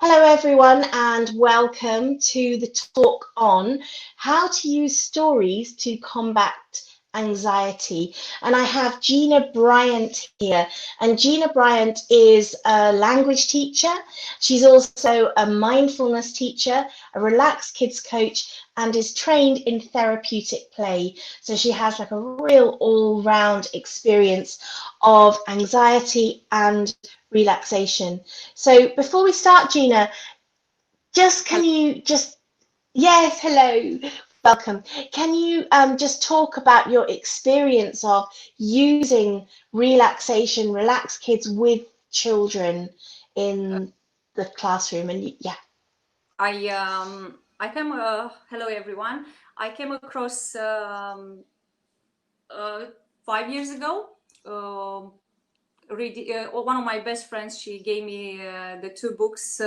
Hello everyone and welcome to the talk on how to use stories to combat anxiety. And I have Gina Bryant here, and Gina Bryant is a language teacher. She's also a mindfulness teacher, a relaxed kids coach, and is trained in therapeutic play. So she has like a real all-round experience of anxiety and relaxation. So before we start, Gina, can you just, yes, hello, welcome. Can you just talk about your experience of using relaxation, relaxed kids with children in the classroom? And yeah. I came, hello everyone. I came across 5 years ago. One of my best friends, she gave me the two books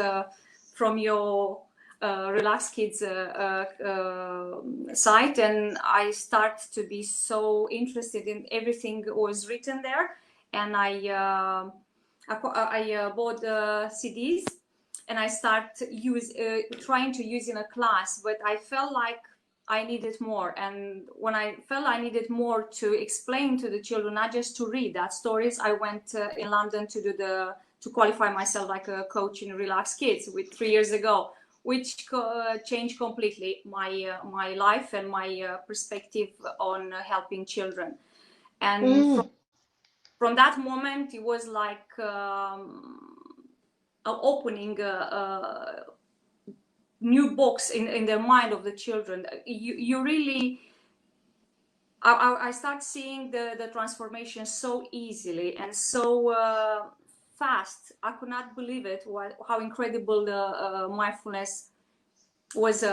from your Relax Kids site, and I start to be so interested in everything was written there, and I bought CDs, and I start trying to use in a class, but I felt like I needed more. And when I felt I needed more to explain to the children, not just to read that stories, I went in London to qualify myself like a coach in Relax Kids with 3 years ago, which changed completely my life and my perspective on helping children. And from that moment, it was like opening a new box in the mind of the children. You really, I start seeing the transformation so easily and so fast. I could not believe it. How incredible the mindfulness was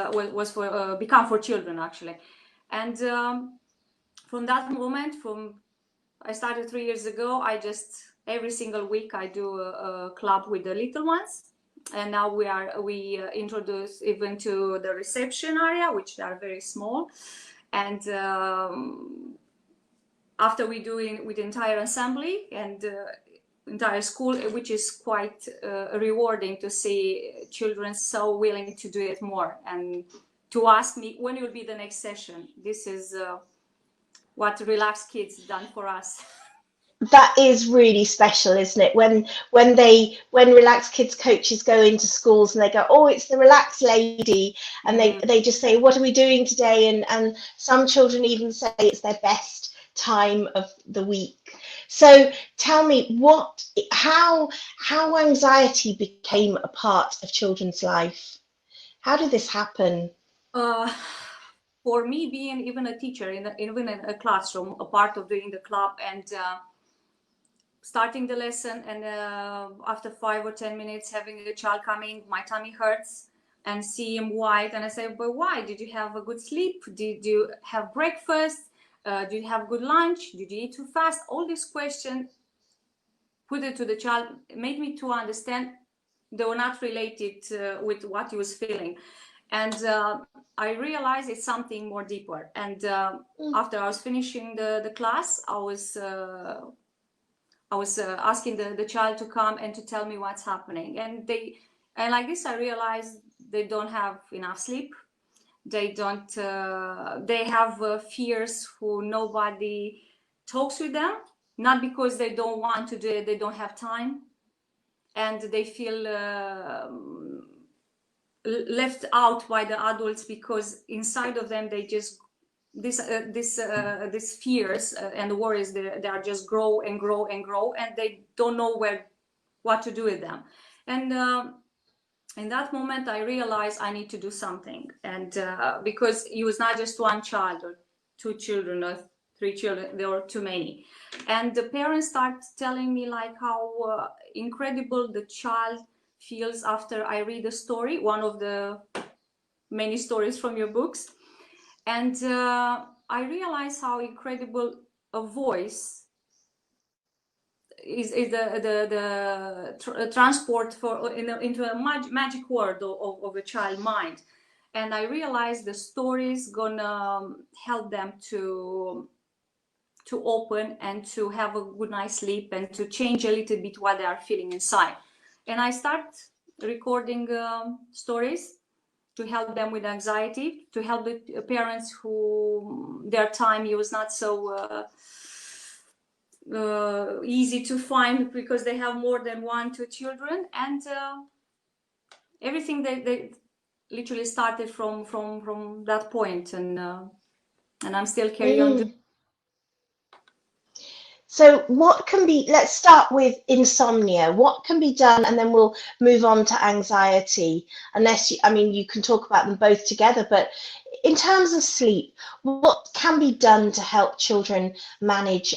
for become for children actually. And from that moment, I started 3 years ago. I just every single week I do a club with the little ones. And now we introduce even to the reception area, which are very small. And after we do it with the entire assembly and entire school, which is quite rewarding to see children so willing to do it more and to ask me when will be the next session. This is what Relax Kids done for us. That is really special, isn't it? When relaxed kids coaches go into schools and they go, oh, it's the relaxed lady, and they just say, what are we doing today? And some children even say it's their best time of the week. So tell me how anxiety became a part of children's life. How did this happen? For me, being even a teacher even in a classroom, a part of doing the club and starting the lesson, and after 5 or 10 minutes having a child coming, my tummy hurts and see him white, and I say, but why? Did you have a good sleep? Did you have breakfast? Did you have good lunch? Did you eat too fast? All these questions, put it to the child, made me to understand they were not related with what he was feeling. And I realized it's something more deeper. And after I was finishing the class, I was asking the child to come and to tell me what's happening. And like this, I realized they don't have enough sleep. They don't, they have fears who nobody talks with them, not because they don't want to do it, they don't have time. And they feel left out by the adults because inside of them, they just, these fears and worries, they are just grow and grow and grow, and they don't know what to do with them. And in that moment, I realized I need to do something. And because it was not just one child or two children or three children, there were too many. And the parents start telling me like how incredible the child feels after I read a story, one of the many stories from your books. And I realized how incredible a voice is the transport into a magic world of a child mind. And I realized the story is gonna help them to open and to have a good night's sleep and to change a little bit what they are feeling inside. And I start recording stories to help them with anxiety, to help the parents who their time was not so easy to find because they have more than 1, 2 children, and everything they literally started from that point, and I'm still carrying on doing. So what can be, let's start with insomnia. What can be done, and then we'll move on to anxiety, unless you, I mean, you can talk about them both together, but in terms of sleep, what can be done to help children manage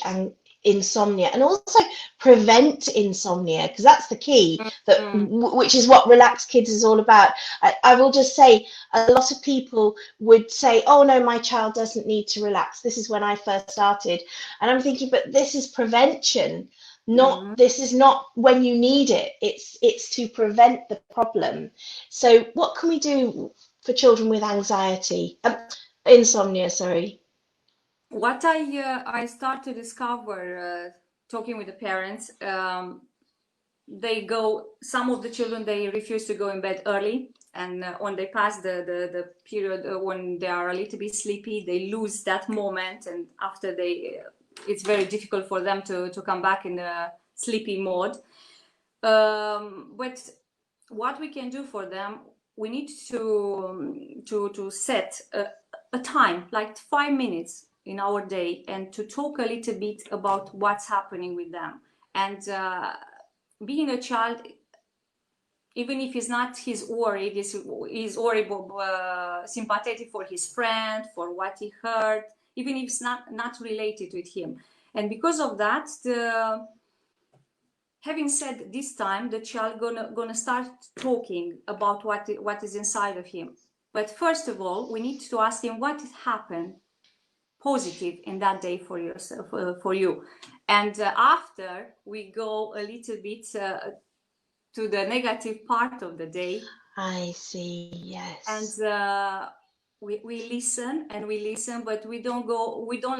insomnia and also prevent insomnia? Because that's the key, that which is what Relaxed Kids is all about. I will just say, a lot of people would say, oh no, my child doesn't need to relax. This is when I first started. And I'm thinking, but this is prevention, not this is not when you need it. It's to prevent the problem. So what can we do for children with anxiety, insomnia, sorry? What I start to discover talking with the parents, some of the children, they refuse to go in bed early, and when they pass the period when they are a little bit sleepy, they lose that moment, and after it's very difficult for them to come back in the sleepy mode. But what we can do for them, we need to set a time, like 5 minutes in our day, and to talk a little bit about what's happening with them. And being a child, even if he's not, he's worried, he's worried, sympathetic for his friend, for what he heard, even if it's not related with him. And because of that, having said this time, the child gonna start talking about what is inside of him. But first of all, we need to ask him what happened positive in that day for yourself, for you. And after we go a little bit to the negative part of the day. I see, yes. And we listen and we listen, but we don't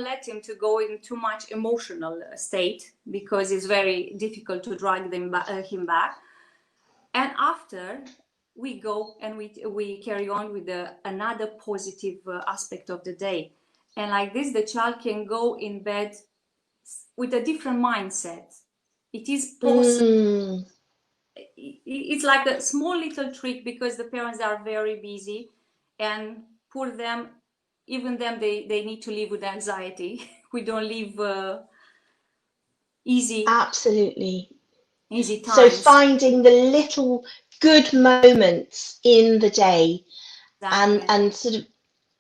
let him to go in too much emotional state, because it's very difficult to drag him back. And after we go and we carry on with another positive aspect of the day. And like this, the child can go in bed with a different mindset. It is possible. It's like a small little trick, because the parents are very busy, and for them, even them, they need to live with anxiety. We don't live easy. Absolutely. Easy times. So finding the little good moments in the day, Exactly. and sort of,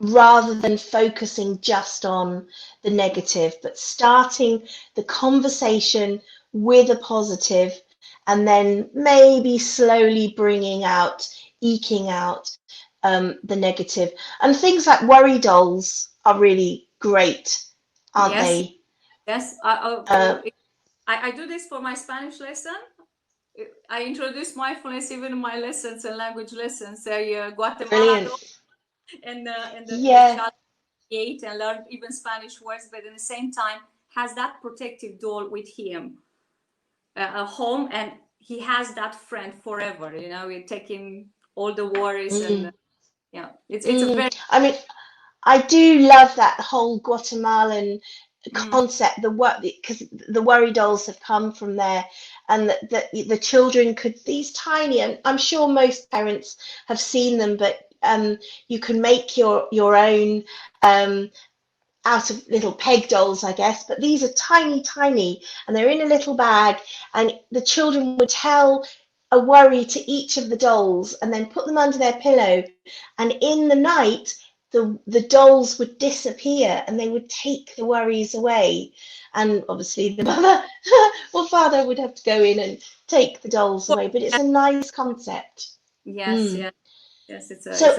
rather than focusing just on the negative, but starting the conversation with a positive, and then maybe slowly eking out the negative. And things like worry dolls are really great, aren't they? Yes. I do this for my Spanish lesson. I introduce mindfulness even in my lessons and language lessons. Guatemala, and the child create and learn even Spanish words, but at the same time has that protective doll with him at home, and he has that friend forever. We're taking all the worries, and it's a very. I mean, I do love that whole Guatemalan concept, because the worry dolls have come from there, and that the children these tiny, and I'm sure most parents have seen them, but you can make your own out of little peg dolls, I guess, but these are tiny, and they're in a little bag, and the children would tell a worry to each of the dolls and then put them under their pillow, and in the night the dolls would disappear and they would take the worries away, and obviously the mother or father would have to go in and take the dolls away, but it's a nice concept. Yes. So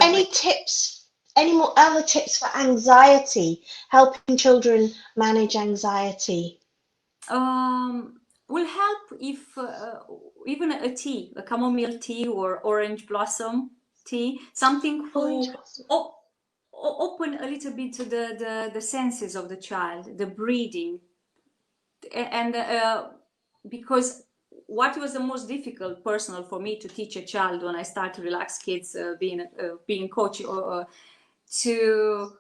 any more other tips for anxiety, helping children manage anxiety? Will help if even a tea, a chamomile tea or orange blossom tea, something who open a little bit to the senses of the child, the breathing, and because what was the most difficult personal for me to teach a child when I start to relax kids, being coach, or to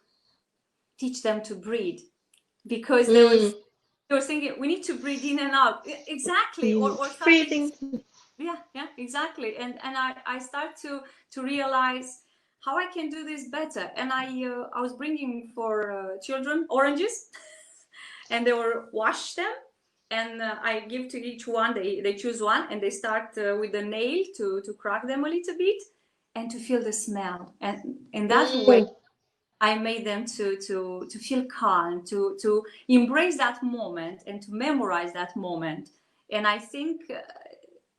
teach them to breathe, because they were thinking we need to breathe in and out, exactly, or something. Breathing. Yeah, exactly. And I start to realize how I can do this better. And I was bringing for children oranges, and they were wash them, and I give to each one. They choose one, and they start with the nail to crack them a little bit, and to feel the smell. And in that way, I made them to feel calm, to embrace that moment, and to memorize that moment. And I think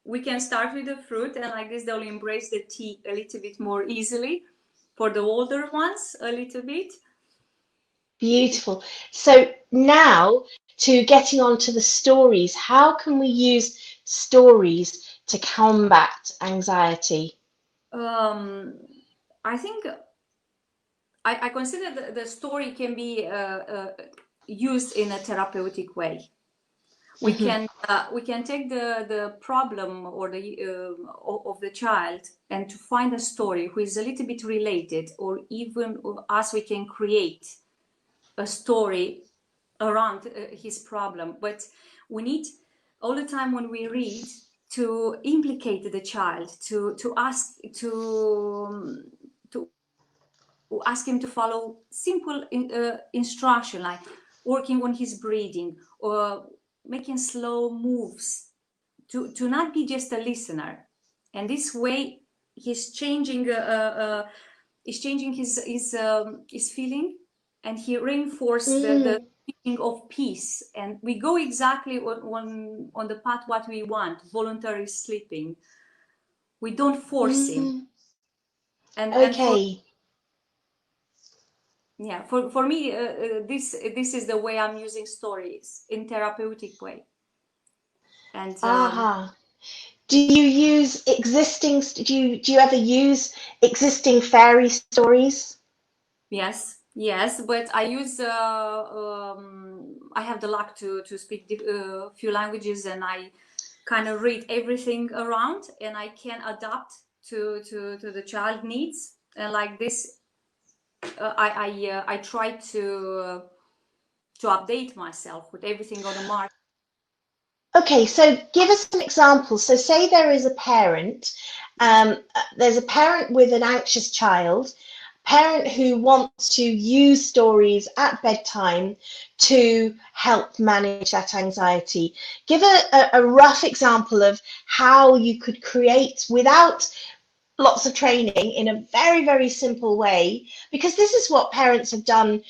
we can start with the fruit, and like this, they'll embrace the tea a little bit more easily. For the older ones, a little bit. Beautiful. So now to getting on to the stories, how can we use stories to combat anxiety? I think I consider the story can be used in a therapeutic way. We can take the problem or the of the child, and to find a story who is a little bit related, or even us, we can create a story around his problem. But we need all the time when we read to implicate the child, to ask him to follow simple instruction, like working on his breathing or making slow moves, to not be just a listener. And this way he's changing his feeling, and he reinforced the feeling of peace. And we go exactly on the path what we want, voluntary sleeping. We don't force him. And for Okay. yeah, for me, this is the way I'm using stories in therapeutic way. And Do you use do you ever use existing fairy stories? yes, but I use I have the luck to speak a few languages, and I kind of read everything around, and I can adapt to the child needs. And like this, I try to update myself with everything on the market. Okay, so give us an example. So say there is a parent, there's a parent with an anxious child, parent who wants to use stories at bedtime to help manage that anxiety. Give a rough example of how you could create, without lots of training, in a very, very simple way, because this is what parents have done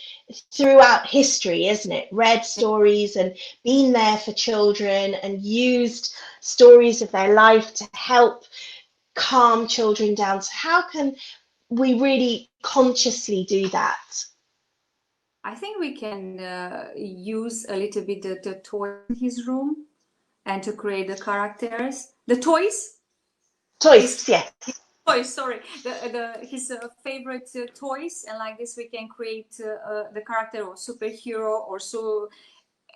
throughout history, isn't it? Read stories and been there for children and used stories of their life to help calm children down. So how can we really consciously do that? I think we can use a little bit the toy in his room, and to create the characters, the toys. Toys, yes. Toys, sorry, his favorite toys, and like this we can create the character or superhero or so,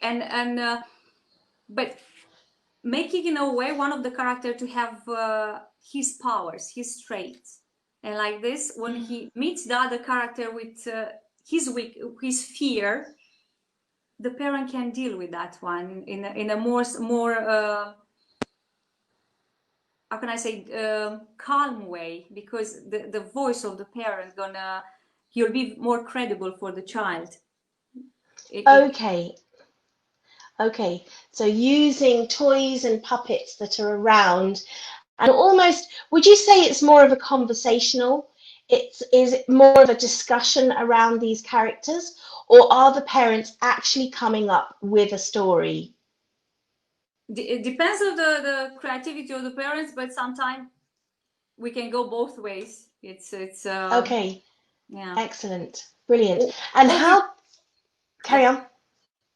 and but making in a way one of the character to have his powers, his traits, and like this when he meets the other character with his fear, the parent can deal with that one in a more how can I say, calm way, because the voice of the parent he'll be more credible for the child. Okay. Okay, so using toys and puppets that are around, and almost, would you say it's more of a conversational? Is it more of a discussion around these characters, or are the parents actually coming up with a story? It depends on the creativity of the parents, but sometimes we can go both ways. It's Okay, yeah. excellent, brilliant. And Or if, how, carry yeah, on,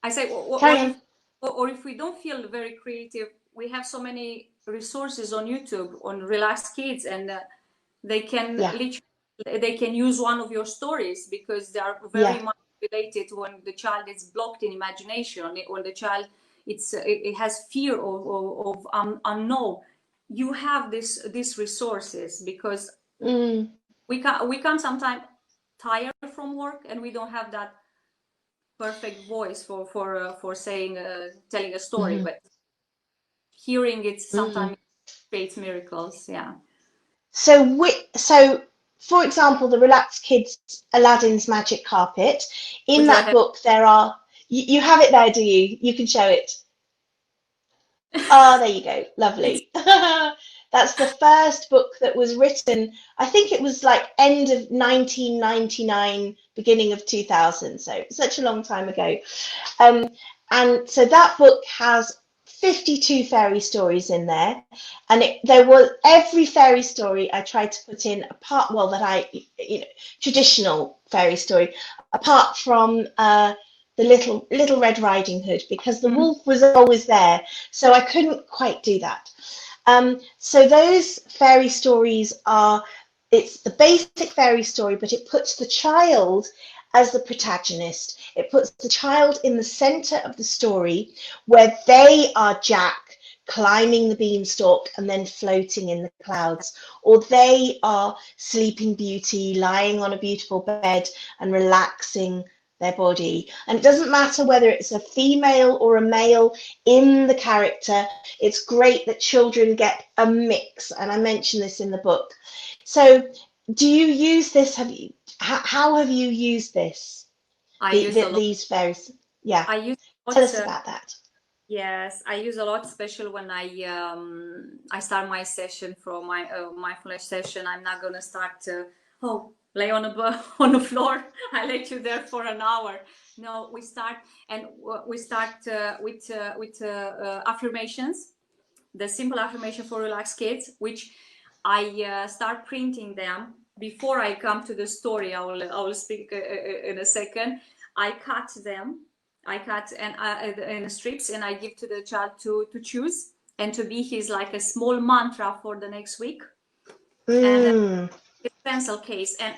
I say, carry on. or if we don't feel very creative, we have so many resources on YouTube on Relaxed Kids, and they can Yeah, literally, they can use one of your stories, because they are very yeah, much related when the child is blocked in imagination, when the child it has fear of unknown. You have these resources, because we come sometimes tired from work, and we don't have that perfect voice for saying telling a story, but hearing it sometimes creates miracles. Yeah. So, for example, the Relaxed Kids Aladdin's Magic Carpet. In Would you that have? book, there are you have it there, do you? You can show it. Ah, there you go. It's Lovely. That's the first book that was written. I think it was like end of 1999, beginning of 2000. So such a long time ago. Um, and so that book has 52 fairy stories in there, and there was every fairy story I tried to put in apart, well, that traditional fairy story, apart from the little Red Riding Hood, because the wolf was always there, so I couldn't quite do that. So those fairy stories it's the basic fairy story, but it puts the child as the protagonist. It puts the child in the center of the story, where they are Jack climbing the beanstalk and then floating in the clouds, or they are Sleeping Beauty lying on a beautiful bed and relaxing their body. And it doesn't matter whether it's a female or a male in the character. It's great that children get a mix, and I mention this in the book. So do you use this? How have you used this? I use a lot. These various, yeah. I use a Tell lot. us about that. Yes, I use a lot, especially when I start my session for my mindfulness session. I'm not gonna start lay on on the floor. I let you there for an hour. No, we start with affirmations, the simple affirmation for relaxed kids, which I start printing them before I come to the story. I will speak in a second. I cut them. I cut in strips, and I give to the child to choose, and to be his like a small mantra for the next week. And his pencil case, and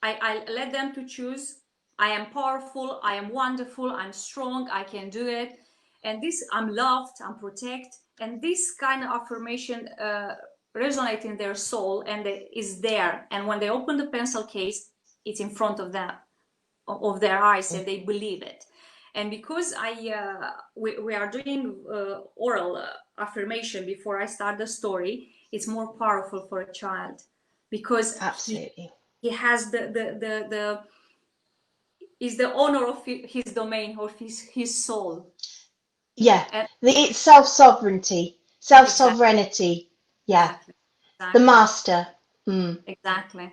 I let them to choose. I am powerful, I am wonderful, I'm strong, I can do it, and this, I'm loved, I'm protected, and this kind of affirmation resonates in their soul, and it is there. And when they open the pencil case, it's in front of them, of their eyes, and they believe it. And because we are doing oral affirmation before I start the story, it's more powerful for a child, because Absolutely. he has the is the owner of his domain, or his soul. Yeah, And it's self-sovereignty, self-sovereignty. Yeah, exactly, the exactly, master. exactly.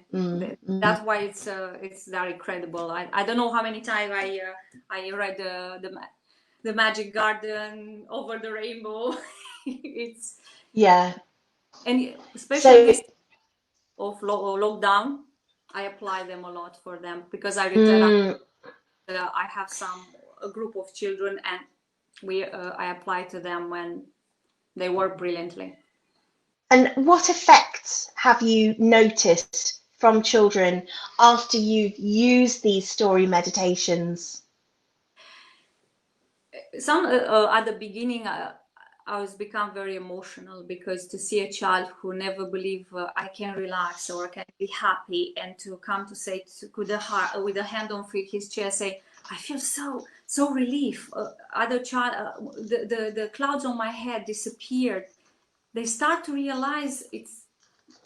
That's why it's very credible. I don't know how many times I read the Magic Garden, Over the Rainbow. It's, Yeah. and especially So this of lockdown, I apply them a lot for them, because I return. I have a group of children, and I apply to them when they work brilliantly. and what effects have you noticed from children after you've used these story meditations? Some at the beginning, I was become very emotional, because to see a child who never believed I can relax or I can be happy, and to come to say with the heart, with a hand on his chest, say, I feel so relief. Other child, the clouds on my head disappeared. They start to realize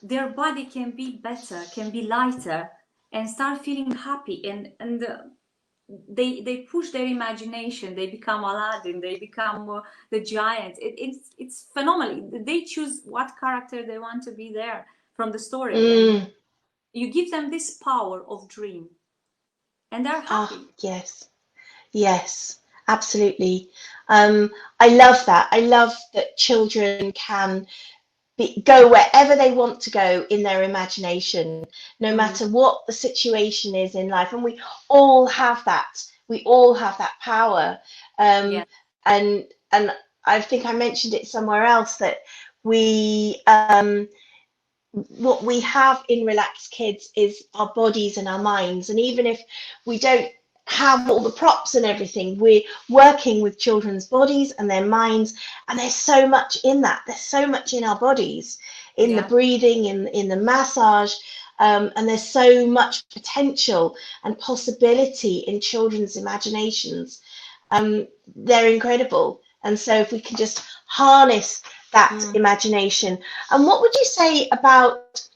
their body can be better, can be lighter, and start feeling happy, and they push their imagination. They become Aladdin, they become the giant. It's phenomenal. They choose what character they want to be there from the story, and you give them this power of dream, and they're Ah, happy. yes, absolutely. I love that. I love that children can go wherever they want to go in their imagination, no matter what the situation is in life. And we all have that. We all have that power. Yeah. And I think I mentioned it somewhere else that we what we have in Relaxed Kids is our bodies and our minds. And even if we don't have all the props and everything. We're working with children's bodies and their minds, and there's so much in that. There's so much in our bodies, in the Yeah. breathing, in the massage, and there's so much potential and possibility in children's imaginations. They're incredible, and so if we can just harness that imagination. And what would you say about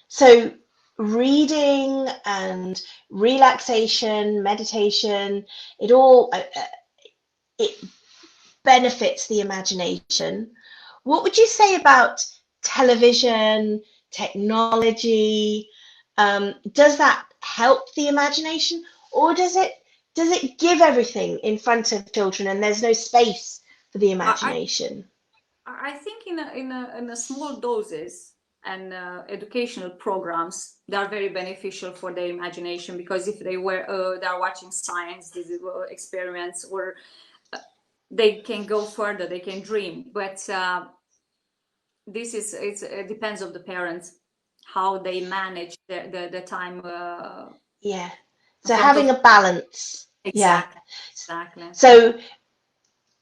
so reading and relaxation, meditation, it benefits the imagination. What would you say about television, technology? Does that help the imagination, or does it give everything in front of children and there's no space for the imagination? I think in a small doses and educational programs, they are very beneficial for their imagination, because if they are watching science, these experiments, or they can go further, they can dream. But it depends on the parents how they manage the time Yeah. in So front having of. a balance. Yeah. Exactly. So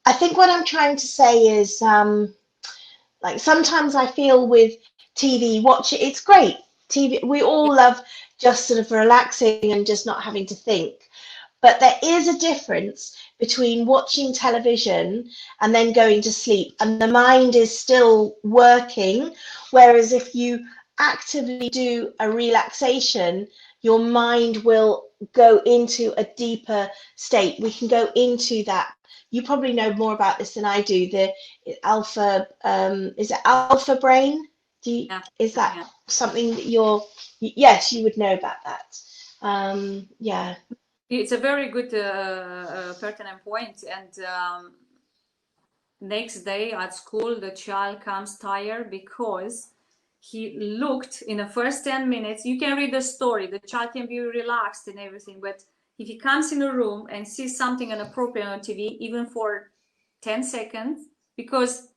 I think what I'm trying to say is, like sometimes I feel with TV, watch it, it's great. TV, we all love just sort of relaxing and just not having to think. But there is a difference between watching television and then going to sleep, and the mind is still working. Whereas if you actively do a relaxation, your mind will go into a deeper state. We can go into that. You probably know more about this than I do. The alpha, is it alpha brain? Yeah, Is yeah, that yeah. something that yes, you would know about that. Yeah. It's a very good pertinent point. And next day at school, the child comes tired because he looked in the first 10 minutes. You can read the story, the child can be relaxed and everything, but if he comes in a room and sees something inappropriate on TV, even for 10 seconds, because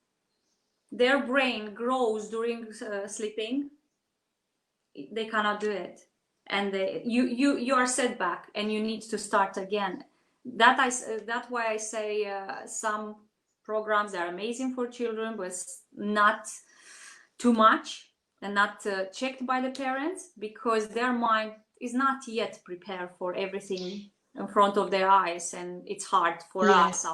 their brain grows during sleeping, they cannot do it, and you are set back and you need to start again. That's why I say some programs are amazing for children, but not too much, and not checked by the parents, because their mind is not yet prepared for everything in front of their eyes, and it's hard for Yeah, us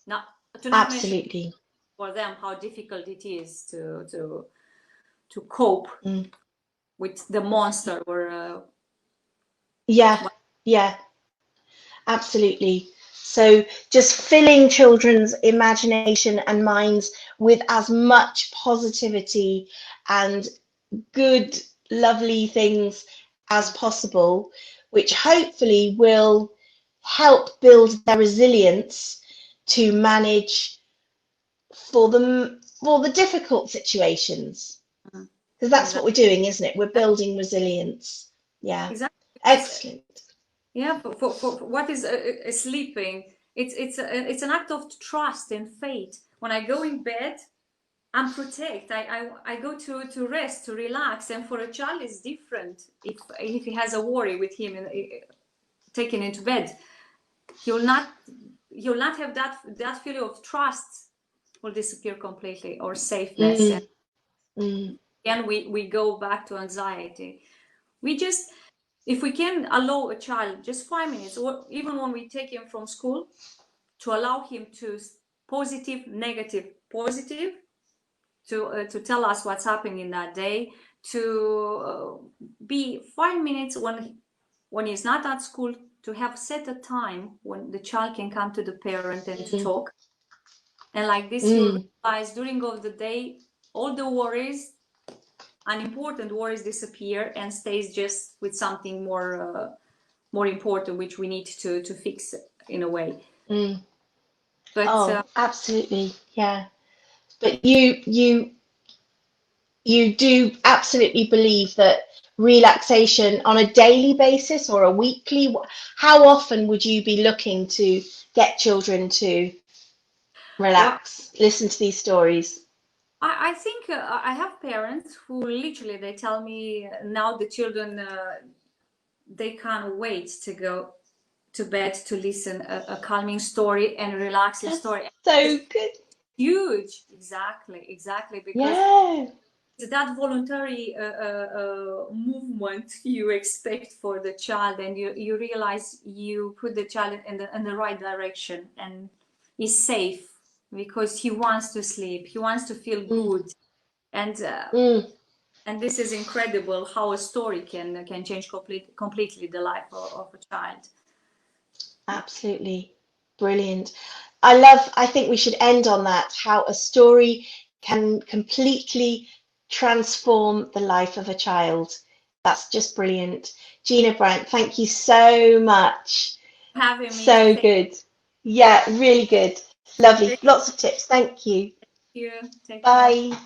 not to not mention absolutely. for them how difficult it is to cope Mm. with the monster or Yeah, yeah, absolutely. So just filling children's imagination and minds with as much positivity and good, lovely things as possible, which hopefully will help build their resilience to manage for the difficult situations. Because that's what exactly, we're doing, isn't it? We're building resilience. Yeah. exactly, because Excellent. yeah, for what is sleeping, it's an act of trust and faith. When I go in bed, I'm protect. I go to rest, to relax. And for a child it's different. If he has a worry with him and taken into bed, he'll not he'll not have that feeling of trust, will disappear completely, or safeness. And Mm, mm, again we go back to anxiety. We just, if we can allow a child just 5 minutes, or even when we take him from school, to allow him to positive, negative, positive, to tell us what's happening in that day, to be 5 minutes when he's not at school, to have set a time when the child can come to the parent and to mm, talk. And like this, you'll mm. realize during of the day, all the worries, unimportant worries, disappear, and stays just with something more important, which we need to fix in a way. Mm. But Oh, absolutely. Yeah. But you do absolutely believe that relaxation on a daily basis or a weekly, how often would you be looking to get children to well, relax, listen to these stories? I think I have parents who literally they tell me now the children they can't wait to go to bed to listen a calming story and relaxing That's story. so It's good. huge, exactly, because Yeah. that voluntary movement you expect for the child, and you realize you put the child in the right direction and is safe because he wants to sleep, he wants to feel Mm, good, and mm. this is incredible how a story can change completely the life of a child. Absolutely brilliant. I think we should end on that, how a story can completely transform the life of a child. That's just brilliant. Gina Bryant, thank you so much. Having me, So thank good. Yeah, really good. Lovely. thank Lots of tips. Thank you. you, take care. Bye.